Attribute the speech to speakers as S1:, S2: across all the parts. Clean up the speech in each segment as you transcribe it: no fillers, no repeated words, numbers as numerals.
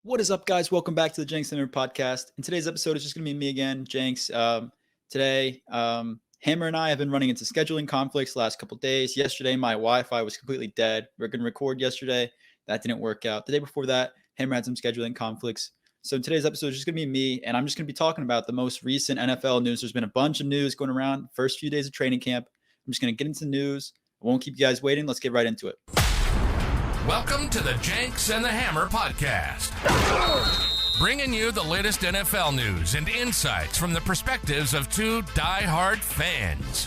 S1: What is up, guys? Welcome back to the Jenks Hammer podcast. In today's episode, it's just going to be me again, Jenks. Today, Hammer and I have been running into scheduling conflicts the last couple days. Yesterday, my Wi-Fi was completely dead. We were going to record yesterday. That didn't work out. The day before that, Hammer had some scheduling conflicts. So today's episode is just going to be me, and I'm just going to be talking about the most recent NFL news. There's been a bunch of news going around. First few days of training camp. I'm just going to get into the news. I won't keep you guys waiting. Let's get right into it.
S2: Welcome to the Jenks and the Hammer podcast, bringing you the latest NFL news and insights from the perspectives of two die-hard fans.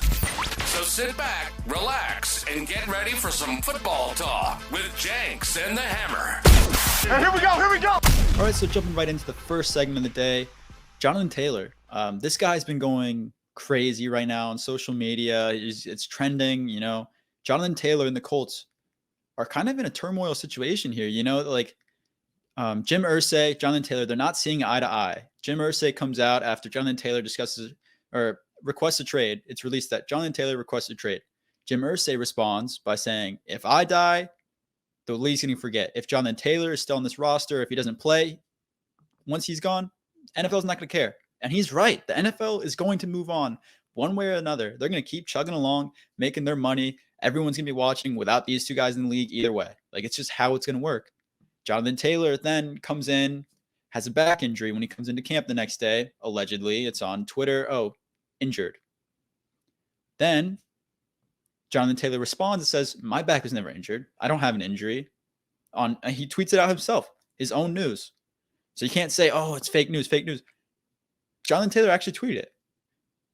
S2: So sit back, relax, and get ready for some football talk with Jenks and the Hammer.
S3: And here we go.
S1: All right, so jumping right into the first segment of the day, Jonathan Taylor. This guy's been going crazy right now on social media. It's trending, Jonathan Taylor and the Colts are kind of in a turmoil situation here. Jim Irsay, Jonathan Taylor, they're not seeing eye to eye. Jim Irsay comes out after Jonathan Taylor requests a trade. It's released that Jonathan Taylor requested a trade. Jim Irsay responds by saying, if I die, the league's going to forget. If Jonathan Taylor is still on this roster, if he doesn't play, once he's gone, NFL's not going to care. And he's right. The NFL is going to move on one way or another. They're going to keep chugging along, making their money. Everyone's going to be watching without these two guys in the league either way. It's just how it's going to work. Jonathan Taylor then comes in, has a back injury when he comes into camp the next day. Allegedly, it's on Twitter. Oh, injured. Then Jonathan Taylor responds and says, my back was never injured. I don't have an injury. He tweets it out himself, his own news. So you can't say, oh, it's fake news. Jonathan Taylor actually tweeted it.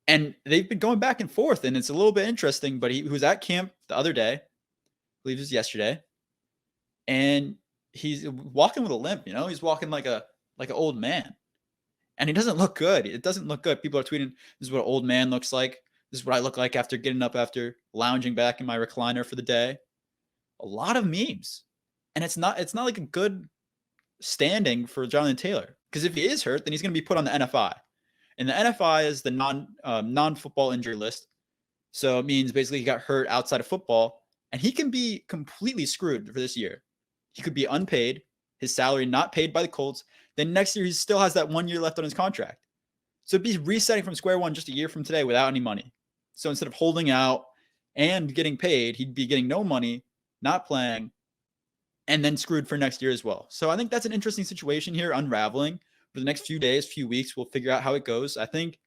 S1: And they've been going back and forth, and it's a little bit interesting, but he was at camp the other day, I believe it was yesterday, and he's walking with a limp, he's walking like an old man, and he doesn't look good. It doesn't look good. People are tweeting, this is what an old man looks like. This is what I look like after getting up, after lounging back in my recliner for the day. A lot of memes, and it's not like a good standing for Jonathan Taylor, because if he is hurt, then he's going to be put on the NFI. And the NFI is the non-football injury list. So it means basically he got hurt outside of football, and he can be completely screwed for this year. He could be unpaid, his salary not paid by the Colts. Then next year he still has that 1 year left on his contract. So it'd be resetting from square one just a year from today without any money. So instead of holding out and getting paid, he'd be getting no money, not playing, and then screwed for next year as well. So I think that's an interesting situation here, unraveling. For the next few days, few weeks, we'll figure out how it goes. I think,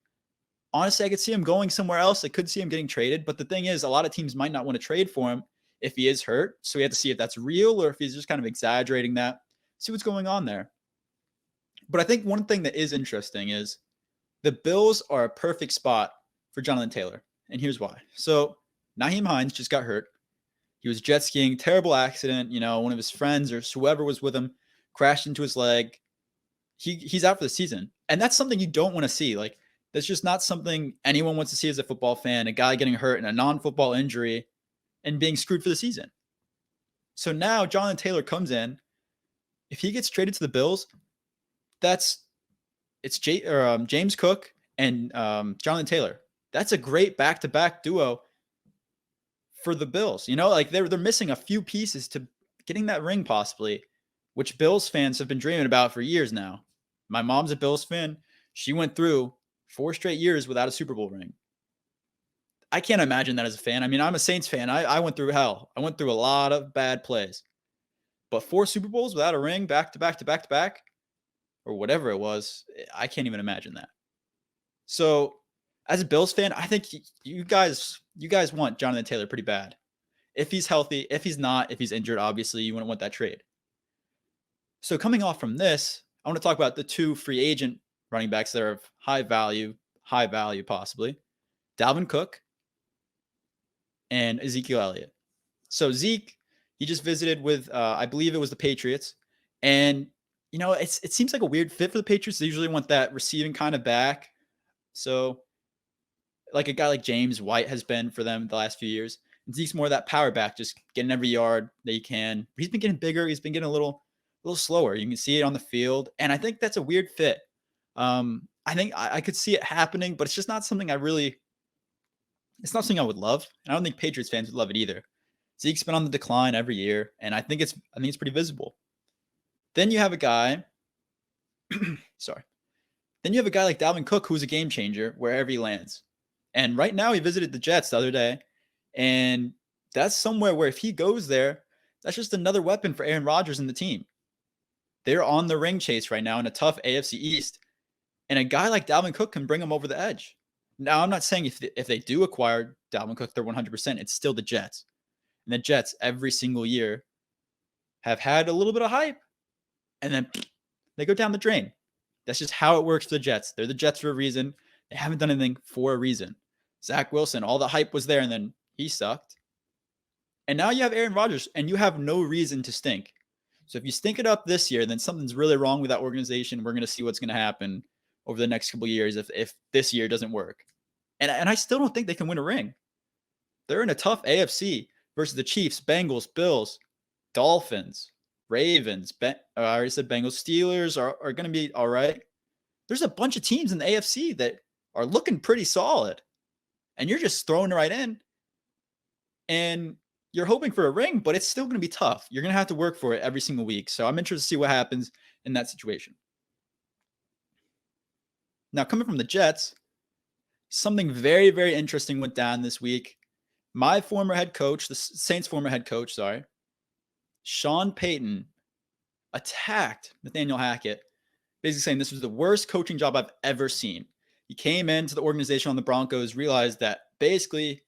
S1: honestly, I could see him going somewhere else. I could see him getting traded. But the thing is, a lot of teams might not want to trade for him if he is hurt. So we have to see if that's real or if he's just kind of exaggerating that. See what's going on there. But I think one thing that is interesting is the Bills are a perfect spot for Jonathan Taylor. And here's why. So Nyheim Hines just got hurt. He was jet skiing, terrible accident. One of his friends or whoever was with him crashed into his leg. He's out for the season. And that's something you don't want to see. That's just not something anyone wants to see as a football fan, a guy getting hurt in a non-football injury and being screwed for the season. So now Jonathan Taylor comes in. If he gets traded to the Bills, it's James Cook and Jonathan Taylor. That's a great back-to-back duo for the Bills. They're missing a few pieces to getting that ring possibly, which Bills fans have been dreaming about for years now. My mom's a Bills fan. She went through 4 straight years without a Super Bowl ring. I can't imagine that as a fan. I mean, I'm a Saints fan. I went through hell. I went through a lot of bad plays. But 4 Super Bowls without a ring, back to back, or whatever it was, I can't even imagine that. So, as a Bills fan, I think you guys want Jonathan Taylor pretty bad. If he's healthy, if he's not, if he's injured, obviously you wouldn't want that trade. So coming off from this, I want to talk about the 2 free agent running backs that are of high value possibly. Dalvin Cook and Ezekiel Elliott. So Zeke, he just visited with, I believe it was the Patriots. And, it seems like a weird fit for the Patriots. They usually want that receiving kind of back. So like a guy like James White has been for them the last few years. And Zeke's more of that power back, just getting every yard that he can. He's been getting bigger. He's been getting a little slower. You can see it on the field. And I think that's a weird fit. I think I could see it happening, but it's just not something it's not something I would love. And I don't think Patriots fans would love it either. Zeke's been on the decline every year. And I think it's pretty visible. Then you have a guy Sorry. Then you have a guy like Dalvin Cook, who's a game changer wherever he lands. And right now he visited the Jets the other day. And that's somewhere where if he goes there, that's just another weapon for Aaron Rodgers and the team. They're on the ring chase right now in a tough AFC East. And a guy like Dalvin Cook can bring them over the edge. Now, I'm not saying if they do acquire Dalvin Cook, they're 100%. It's still the Jets. And the Jets every single year have had a little bit of hype. And then they go down the drain. That's just how it works for the Jets. They're the Jets for a reason. They haven't done anything for a reason. Zach Wilson, all the hype was there, and then he sucked. And now you have Aaron Rodgers, and you have no reason to stink. So if you stink it up this year, then something's really wrong with that organization. We're going to see what's going to happen over the next couple of years if this year doesn't work. And I still don't think they can win a ring. They're in a tough AFC versus the Chiefs, Bengals, Bills, Dolphins, Ravens. I already said Bengals. Steelers are going to be all right. There's a bunch of teams in the AFC that are looking pretty solid. And you're just throwing it right in. And you're hoping for a ring, but it's still going to be tough. You're going to have to work for it every single week. So I'm interested to see what happens in that situation. Now, coming from the Jets, something very, very interesting went down this week. My former head coach, the Saints' former head coach, Sean Payton attacked Nathaniel Hackett, basically saying this was the worst coaching job I've ever seen. He came into the organization on the Broncos, realized that basically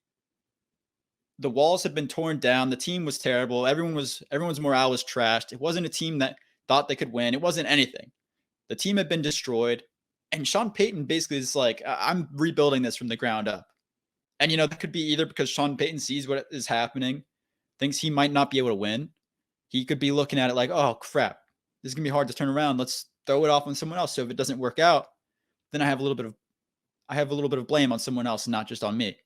S1: the walls had been torn down. The team was terrible. Everyone's morale was trashed. It wasn't a team that thought they could win. It wasn't anything. The team had been destroyed. And Sean Payton basically is like, I'm rebuilding this from the ground up. And, that could be either because Sean Payton sees what is happening, thinks he might not be able to win. He could be looking at it like, oh, crap, this is going to be hard to turn around. Let's throw it off on someone else. So if it doesn't work out, then I have a little bit of blame on someone else and not just on me.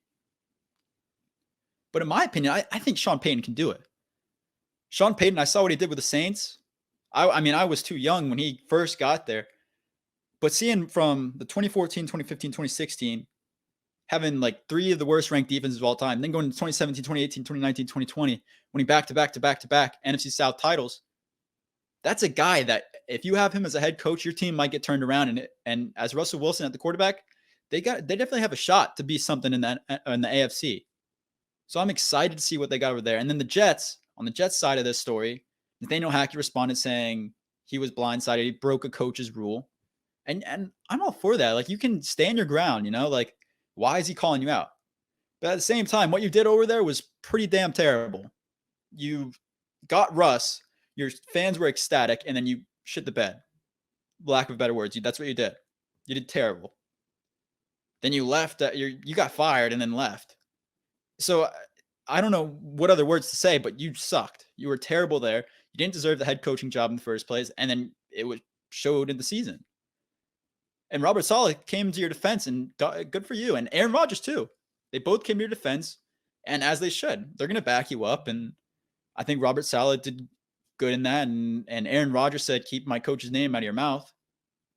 S1: But in my opinion, I think Sean Payton can do it. Sean Payton, I saw what he did with the Saints. I was too young when he first got there. But seeing from the 2014, 2015, 2016, having like three of the worst ranked defenses of all time, then going to 2017, 2018, 2019, 2020, winning back-to-back NFC South titles, that's a guy that if you have him as a head coach, your team might get turned around. And as Russell Wilson at the quarterback, they definitely have a shot to be something in the AFC. So I'm excited to see what they got over there. And then the Jets, on the Jets side of this story, Nathaniel Hackett responded saying he was blindsided. He broke a coach's rule. And I'm all for that. Like, you can stand your ground, like, why is he calling you out? But at the same time, what you did over there was pretty damn terrible. You got Russ, your fans were ecstatic, and then you shit the bed. Lack of better words. That's what you did. You did terrible. Then you left. You got fired and then left. So I don't know what other words to say, but you sucked. You were terrible there. You didn't deserve the head coaching job in the first place, and then it showed in the season. And Robert Saleh came to your defense, and good for you. And Aaron Rodgers, too. They both came to your defense, and as they should. They're going to back you up, and I think Robert Saleh did good in that. And Aaron Rodgers said, keep my coach's name out of your mouth,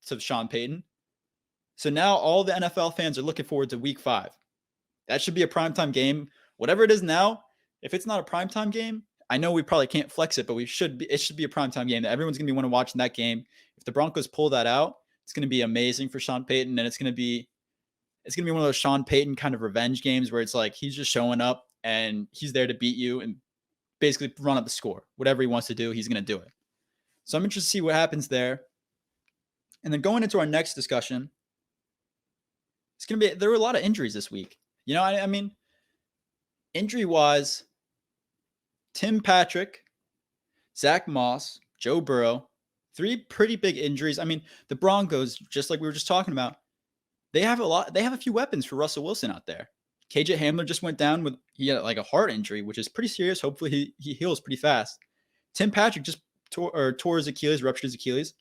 S1: to Sean Payton. So now all the NFL fans are looking forward to Week 5. That should be a primetime game. Whatever it is now, if it's not a primetime game, I know we probably can't flex it, but it should be a primetime game that everyone's going to be want to watch in that game. If the Broncos pull that out, it's going to be amazing for Sean Payton, and it's going to be one of those Sean Payton kind of revenge games where it's like he's just showing up and he's there to beat you and basically run up the score. Whatever he wants to do, he's going to do it. So I'm interested to see what happens there. And then going into our next discussion, there were a lot of injuries this week. I mean, injury-wise, Tim Patrick, Zach Moss, Joe Burrow, 3 pretty big injuries. I mean, the Broncos, just like we were just talking about, they have a few weapons for Russell Wilson out there. KJ Hamler just went down he had like a heart injury, which is pretty serious. Hopefully he heals pretty fast. Tim Patrick just tore his Achilles, ruptured his Achilles.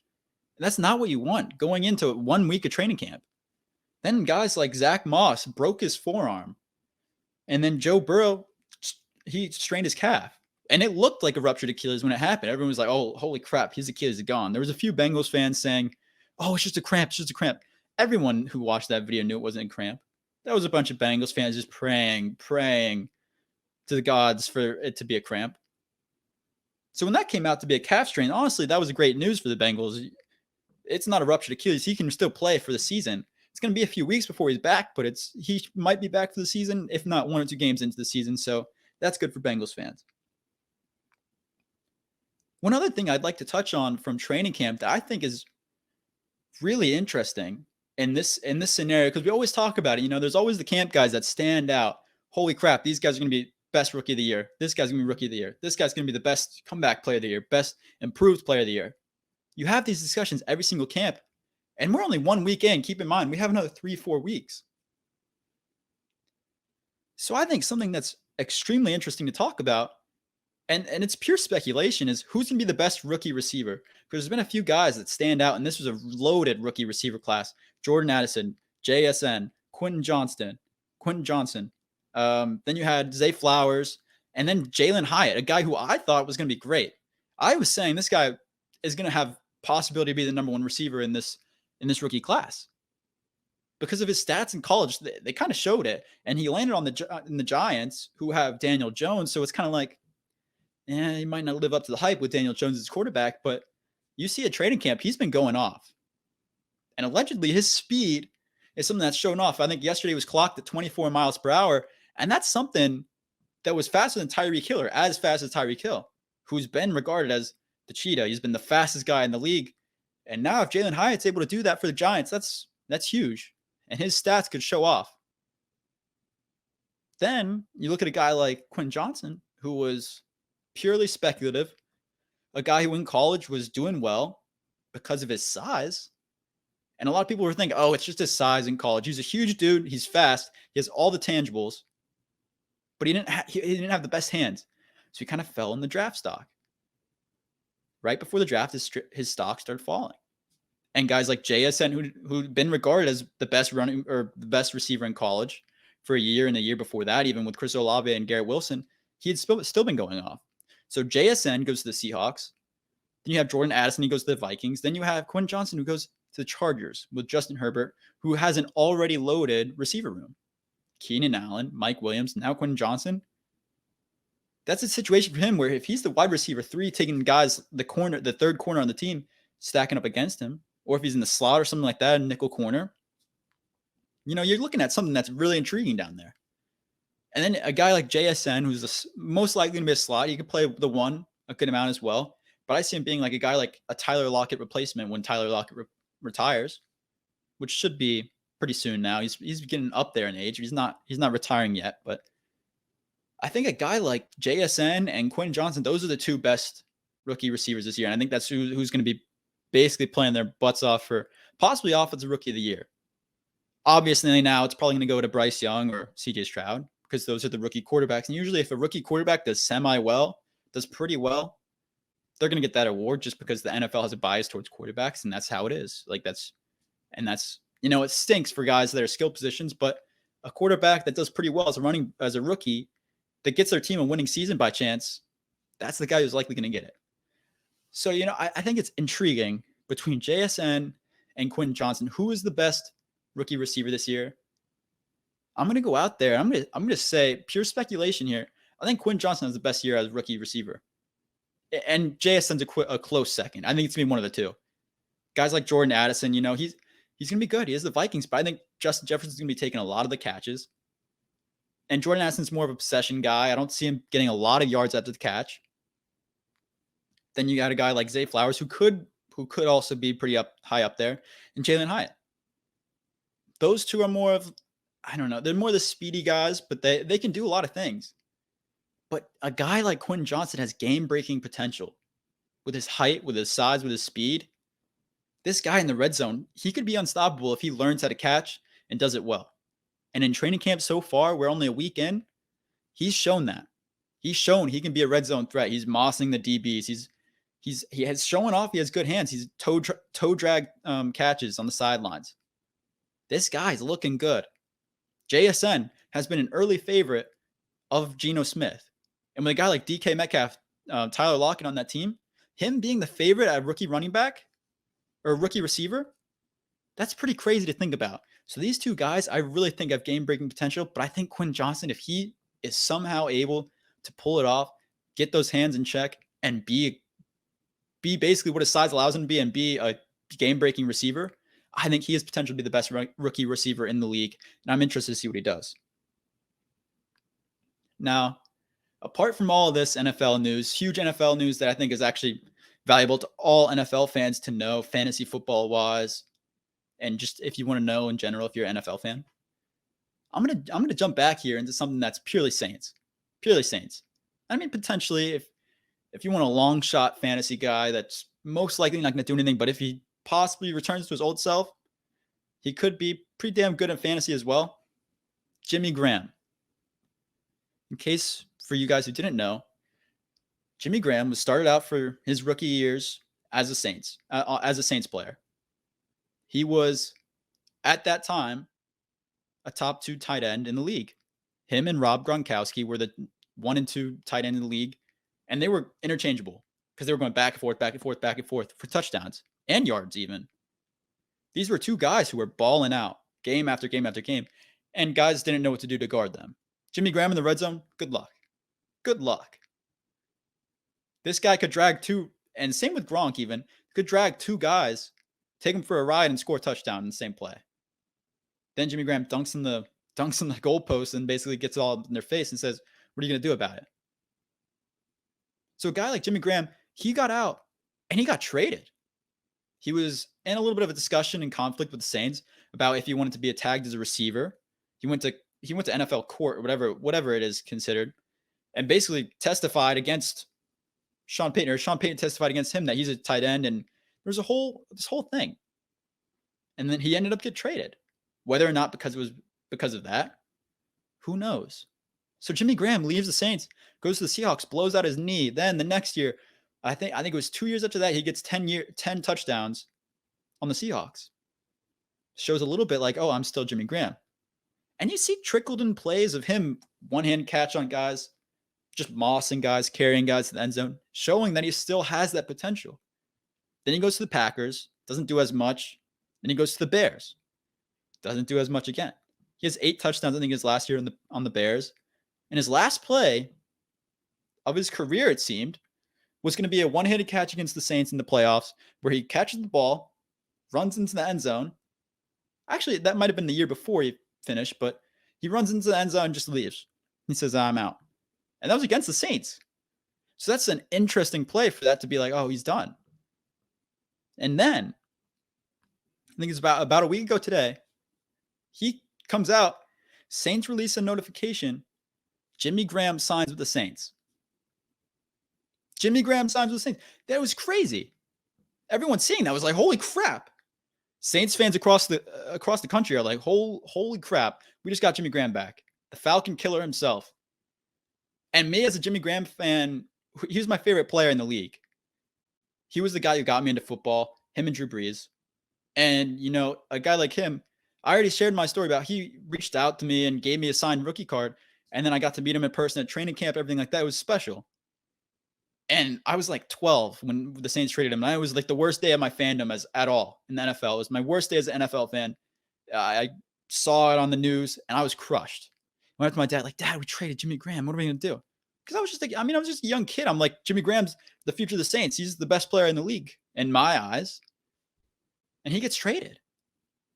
S1: And that's not what you want going into 1 week of training camp. Then guys like Zach Moss broke his forearm. And then Joe Burrow, he strained his calf. And it looked like a ruptured Achilles when it happened. Everyone was like, oh, holy crap, his Achilles is gone. There was a few Bengals fans saying, oh, it's just a cramp, it's just a cramp. Everyone who watched that video knew it wasn't a cramp. That was a bunch of Bengals fans just praying to the gods for it to be a cramp. So when that came out to be a calf strain, honestly, that was great news for the Bengals. It's not a ruptured Achilles. He can still play for the season. It's going to be a few weeks before he's back, but he might be back for the season, if not 1 or 2 games into the season. So that's good for Bengals fans. One other thing I'd like to touch on from training camp that I think is really interesting in this scenario, because we always talk about it. There's always the camp guys that stand out. Holy crap, these guys are going to be best rookie of the year. This guy's going to be rookie of the year. This guy's going to be the best comeback player of the year, best improved player of the year. You have these discussions every single camp, and we're only 1 week in. Keep in mind, we have another 3-4 weeks. So I think something that's extremely interesting to talk about, and it's pure speculation, is who's going to be the best rookie receiver. Because there's been a few guys that stand out, and this was a loaded rookie receiver class. Jordan Addison, JSN, Quentin Johnson. Then you had Zay Flowers, and then Jalen Hyatt, a guy who I thought was going to be great. I was saying this guy is going to have possibility to be the number 1 receiver in this rookie class because of his stats in college. They kind of showed it, and he landed in the Giants, who have Daniel Jones. So it's kind of like, he might not live up to the hype with Daniel Jones as quarterback, but you see at training camp, he's been going off. And allegedly his speed is something that's shown off. I think yesterday was clocked at 24 miles per hour. And that's something that was faster than Tyreek Hill, or as fast as Tyreek Hill, who's been regarded as the cheetah. He's been the fastest guy in the league. And now if Jalen Hyatt's able to do that for the Giants, that's huge. And his stats could show off. Then you look at a guy like Quentin Johnson, who was purely speculative, a guy who in college was doing well because of his size. And a lot of people were thinking, oh, it's just his size in college. He's a huge dude. He's fast. He has all the tangibles. But he didn't have the best hands. So he kind of fell in the draft stock. Right before the draft, his stock started falling. And guys like JSN, who'd been regarded as the best receiver in college for a year and the year before that, even with Chris Olave and Garrett Wilson, he had still been going off. So JSN goes to the Seahawks. Then you have Jordan Addison. He goes to the Vikings. Then you have Quentin Johnson, who goes to the Chargers with Justin Herbert, who has an already loaded receiver room. Keenan Allen, Mike Williams, now Quentin Johnson. That's a situation for him where if he's the wide receiver 3, taking guys, the third corner on the team, stacking up against him, or if he's in the slot or something like that, nickel corner, you're looking at something that's really intriguing down there. And then a guy like JSN, who's most likely going to be a slot, he could play the 1 a good amount as well. But I see him being like a guy like a Tyler Lockett replacement when Tyler Lockett retires, which should be pretty soon now. He's getting up there in age. He's not retiring yet, but I think a guy like JSN and Quentin Johnson, those are the 2 best rookie receivers this year. And I think that's who's going to be basically playing their butts off for possibly Offensive Rookie of the Year. Obviously now it's probably going to go to Bryce Young or CJ Stroud because those are the rookie quarterbacks. And usually if a rookie quarterback does pretty well, they're going to get that award just because the NFL has a bias towards quarterbacks, and that's how it is. It stinks for guys that are skill positions, but a quarterback that does pretty well as a rookie that gets their team a winning season by chance, that's the guy who's likely going to get it. So, I think it's intriguing between JSN and Quentin Johnson. Who is the best rookie receiver this year? I'm going to go out there. I'm going to say pure speculation here. I think Quentin Johnson has the best year as rookie receiver. And JSN's a close second. I think it's going to be one of the 2. Guys like Jordan Addison, he's going to be good. He has the Vikings, but I think Justin Jefferson's going to be taking a lot of the catches. And Jordan Addison's more of a possession guy. I don't see him getting a lot of yards after the catch. Then you got a guy like Zay Flowers who could also be pretty high up there, and Jalen Hyatt. Those 2 are more of, I don't know, they're more the speedy guys, but they can do a lot of things. But a guy like Quentin Johnson has game-breaking potential with his height, with his size, with his speed. This guy in the red zone, he could be unstoppable if he learns how to catch and does it well. And in training camp so far, we're only a week in, he's shown that. He's shown he can be a red zone threat. He's mossing the DBs. He has shown off he has good hands. He's toe drag catches on the sidelines. This guy's looking good. JSN has been an early favorite of Geno Smith. And with a guy like DK Metcalf, Tyler Lockett on that team, him being the favorite at rookie running back or rookie receiver, that's pretty crazy to think about. So these 2 guys, I really think have game-breaking potential. But I think Quentin Johnson, if he is somehow able to pull it off, get those hands in check, and be basically what his size allows him to be, and be a game-breaking receiver, I think he has potential to be the best rookie receiver in the league, and I'm interested to see what he does. Now, apart from all of this NFL news, huge NFL news that I think is actually valuable to all NFL fans to know, fantasy football-wise, and just if you want to know in general, if you're an NFL fan, I'm gonna jump back here into something that's purely Saints. Purely Saints. I mean, potentially, if you want a long shot fantasy guy that's most likely not going to do anything, but if he possibly returns to his old self, he could be pretty damn good in fantasy as well. Jimmy Graham. In case for you guys who didn't know, Jimmy Graham was started out for his rookie years as a Saints player. He was at that time a top 2 tight end in the league. Him and Rob Gronkowski were the 1 and 2 tight end in the league, and they were interchangeable because they were going back and forth, back and forth, back and forth for touchdowns and yards even. These were 2 guys who were balling out game after game after game, and guys didn't know what to do to guard them. Jimmy Graham in the red zone, good luck. Good luck. This guy could drag 2, and same with Gronk even, could drag 2 guys, take them for a ride, and score a touchdown in the same play. Then Jimmy Graham dunks in the goalpost and basically gets it all in their face and says, what are you going to do about it? So a guy like Jimmy Graham, he got out and he got traded. He was in a little bit of a discussion and conflict with the Saints about if he wanted to be tagged as a receiver. He went to NFL court or whatever it is considered, and basically testified against Sean Payton, or Sean Payton testified against him that he's a tight end, and there's this whole thing. And then he ended up getting traded. Whether or not because it was because of that, who knows? So Jimmy Graham leaves the Saints, goes to the Seahawks, blows out his knee. Then the next year, I think it was 2 years after that, he gets 10 touchdowns on the Seahawks. Shows a little bit like, oh, I'm still Jimmy Graham. And you see trickled in plays of him one-hand catch on guys, just mossing guys, carrying guys to the end zone, showing that he still has that potential. Then he goes to the Packers, doesn't do as much. Then he goes to the Bears, doesn't do as much again. He has 8 touchdowns, I think, his last year on the Bears. And his last play of his career, it seemed, was going to be a one-handed catch against the Saints in the playoffs, where he catches the ball, runs into the end zone. Actually, that might have been the year before he finished, but he runs into the end zone and just leaves. He says, I'm out. And that was against the Saints. So that's an interesting play for that to be like, oh, he's done. And then, I think it's about a week ago today, he comes out, Saints release a notification, Jimmy Graham signs with the Saints. Jimmy Graham signs with the Saints. That was crazy. Everyone seeing that was like, holy crap. Saints fans across the country are like, holy crap, we just got Jimmy Graham back. The Falcon killer himself. And me as a Jimmy Graham fan, he was my favorite player in the league. He was the guy who got me into football, him and Drew Brees. And, you know, a guy like him, I already shared my story about he reached out to me and gave me a signed rookie card. And then I got to meet him in person at training camp, everything like that. It was special. And I was like 12 when the Saints traded him. And it was like the worst day of my fandom at all in the NFL. It was my worst day as an NFL fan. I saw it on the news and I was crushed. I went up to my dad, like, Dad, we traded Jimmy Graham. What are we going to do? Because I was just a young kid. I'm like, Jimmy Graham's the future of the Saints. He's the best player in the league in my eyes. And he gets traded.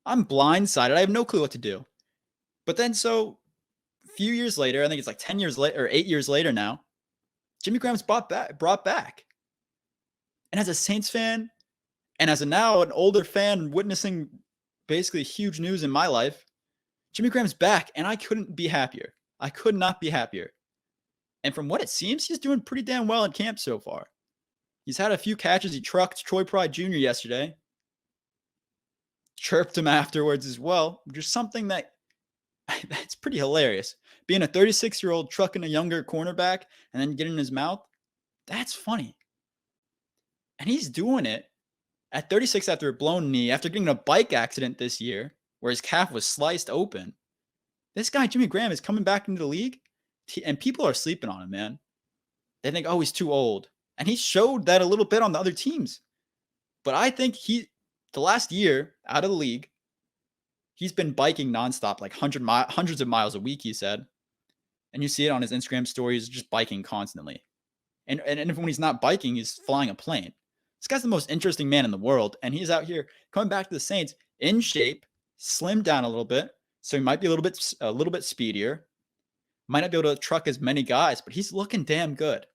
S1: I'm blindsided. I have no clue what to do. But then so a few years later, I think it's like 10 years later or 8 years later now, Jimmy Graham's brought back. And as a Saints fan, and as now an older fan witnessing basically huge news in my life, Jimmy Graham's back, and I couldn't be happier. I could not be happier. And from what it seems, he's doing pretty damn well in camp so far. He's had a few catches. He trucked Troy Pride Jr. yesterday. Chirped him afterwards as well, which is something that's pretty hilarious. Being a 36-year-old trucking a younger cornerback and then getting in his mouth, that's funny. And he's doing it at 36 after a blown knee, after getting in a bike accident this year where his calf was sliced open. This guy, Jimmy Graham, is coming back into the league, and people are sleeping on him, man. They think, oh, he's too old. And he showed that a little bit on the other teams. But I think the last year out of the league, he's been biking nonstop, like hundreds of miles a week, he said. And you see it on his Instagram stories, just biking constantly. And when he's not biking, he's flying a plane. This guy's the most interesting man in the world, and he's out here coming back to the Saints in shape, slimmed down a little bit, so he might be a little bit speedier. Might not be able to truck as many guys, but he's looking damn good.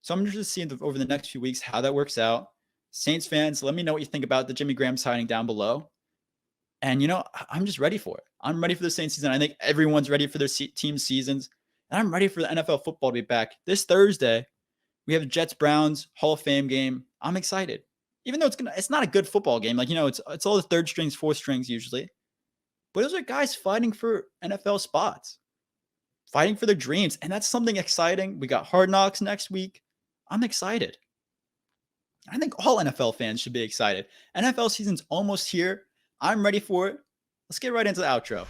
S1: So I'm interested to see over the next few weeks how that works out. Saints fans, let me know what you think about the Jimmy Graham signing down below. And, I'm just ready for it. I'm ready for the Saints season. I think everyone's ready for their team seasons. And I'm ready for the NFL football to be back. This Thursday, we have the Jets-Browns Hall of Fame game. I'm excited. Even though it's not a good football game. It's all the third strings, fourth strings usually. But those are guys fighting for NFL spots, fighting for their dreams. And that's something exciting. We got Hard Knocks next week. I'm excited. I think all NFL fans should be excited. NFL season's almost here. I'm ready for it. Let's get right into the outro.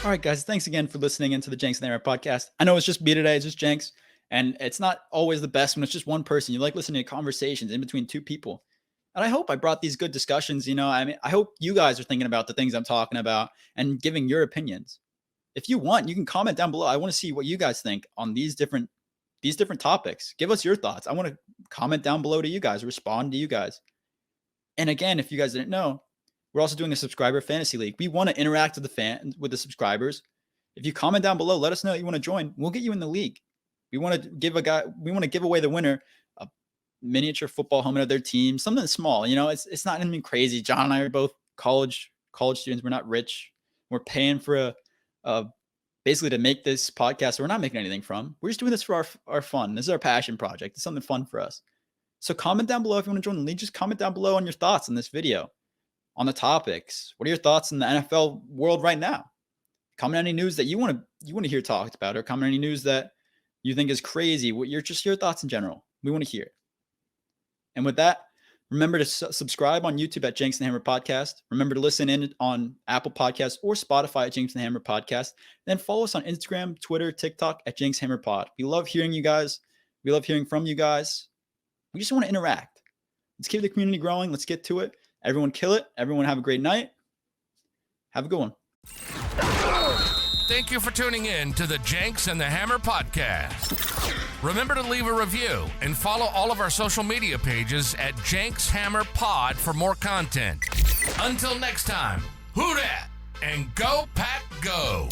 S1: All right, guys. Thanks again for listening into the Jenks and the Hammer podcast. I know it's just me today. It's just Jenks. And it's not always the best when it's just one person. You like listening to conversations in between two people. And I hope I brought these good discussions. I hope you guys are thinking about the things I'm talking about and giving your opinions. If you want, you can comment down below. I want to see what you guys think on these different topics. Give us your thoughts. I want to comment down below to you guys, respond to you guys. And again, if you guys didn't know, we're also doing a subscriber fantasy league. We want to interact with the subscribers. If you comment down below, let us know you want to join. We'll get you in the league. We want to give away the winner a miniature football helmet of their team, something small. It's not anything crazy. John and I are both college students. We're not rich. We're paying for basically to make this podcast. We're not making anything from. We're just doing this for our fun. This is our passion project. It's something fun for us. So comment down below if you want to join the league. Just comment down below on your thoughts on this video, on the topics. What are your thoughts in the NFL world right now? Comment any news that you want to hear talked about, or comment any news that you think is crazy. Your thoughts in general. We want to hear it. And with that, remember to subscribe on YouTube at Jenks and Hammer Podcast. Remember to listen in on Apple Podcasts or Spotify at Jenks and Hammer Podcast. Then follow us on Instagram, Twitter, TikTok at Jenks Hammer Pod. We love hearing you guys. We love hearing from you guys. We just want to interact. Let's keep the community growing. Let's get to it. Everyone kill it. Everyone have a great night. Have a good one.
S2: Thank you for tuning in to the Jenks and the Hammer podcast. Remember to leave a review and follow all of our social media pages at Jenks Hammer Pod for more content. Until next time, who dat and go Pack Go!